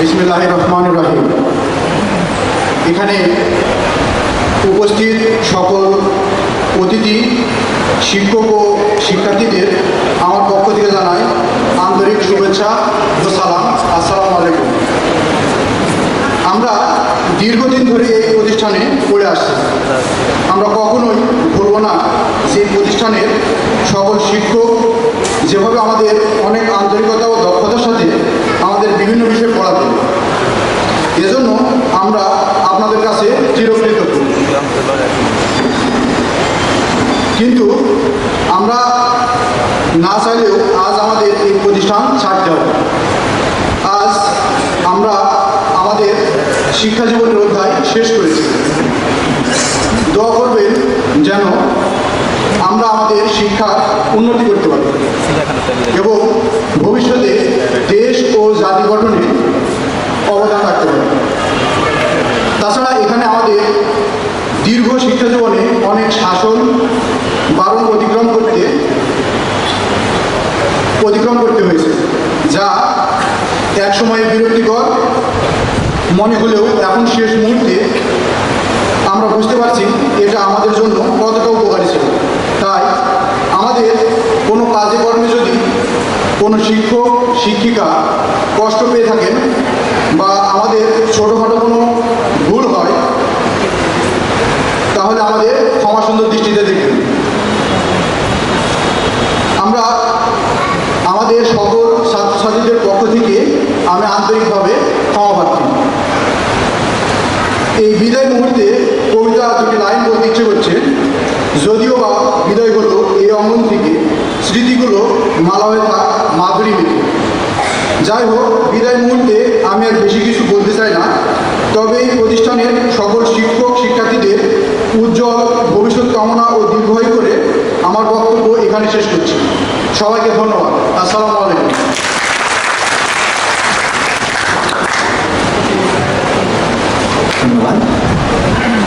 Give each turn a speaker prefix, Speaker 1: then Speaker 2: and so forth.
Speaker 1: বিসমিল্লাহির রহমানির রহিম। এখানে উপস্থিত সকল অতিথি, শিক্ষক ও শিক্ষার্থীদের আমার পক্ষ থেকে জানাই আন্তরিক শুভেচ্ছা ও সালাম। আসসালামু আলাইকুম। আমরা দীর্ঘদিন ধরে এই প্রতিষ্ঠানে পড়ে আসছি। আমরা কখনোই ভুলব না সেই প্রতিষ্ঠানের সকল শিক্ষক যেভাবে আমাদের অনেক আন্তরিকতা ও দক্ষতার সাথে আমাদের বিভিন্ন বিষয় পড়াতেন। এজন্য আমরা আপনাদের কাছে চিরকৃতজ্ঞ। কিন্তু আমরা না চাইলেও আজ আমাদের এই প্রতিষ্ঠান ছাড়তে হবে। আজ আমরা আমাদের শিক্ষা জীবনের অধ্যায় শেষ করেছি। দোয়া করবেন যেন আমরা আমাদের শিক্ষার উন্নতি করতে পারি এবং ভবিষ্যতে দেশ ও জাতি গঠনে অবদান রাখতে পারি। তাছাড়া এখানে আমাদের দীর্ঘ শিক্ষা জীবনে অনেক শাসন বারণ অতিক্রম করতে হয়েছে, যা এক সময়ে বিরক্তিকর মনে হলেও এখন শেষ মুহূর্তে আমরা বুঝতে পারছি এটা আমাদের জন্য কতটা উপকারী ছিল। তাই আমাদের কোনো কাজে কর্মে যদি কোনো শিক্ষক শিক্ষিকা কষ্ট পেয়ে থাকেন বা আমাদের ছোটোখাটো কোনো ভুল হয়, তাহলে আমাদের ক্ষমা সুন্দর দৃষ্টিতে দেখবেন। আমরা আমাদের সকল ছাত্রছাত্রীদের পক্ষ থেকে আমি আন্তরিকভাবে ক্ষমা প্রার্থী। এই বিদায় মুহূর্তে কবিতা দুটি লাইন বলতে ইচ্ছে করছে। যদিও বা বিদায় হলো এই অঙ্গন থেকে, স্মৃতিগুলো মালা হয়ে থাক মাধুরী মেখে। যাই হোক, বিদায় মুহূর্তে আমি আর বেশি কিছু বলতে চাই না। তবে এই প্রতিষ্ঠানের সকল শিক্ষক শিক্ষার্থীদের উজ্জ্বল ভবিষ্যৎ কামনা ও দীর্ঘায়ু করে আমার বক্তব্য এখানে শেষ করছি। সবাইকে ধন্যবাদ। আসসালামু আলাইকুম।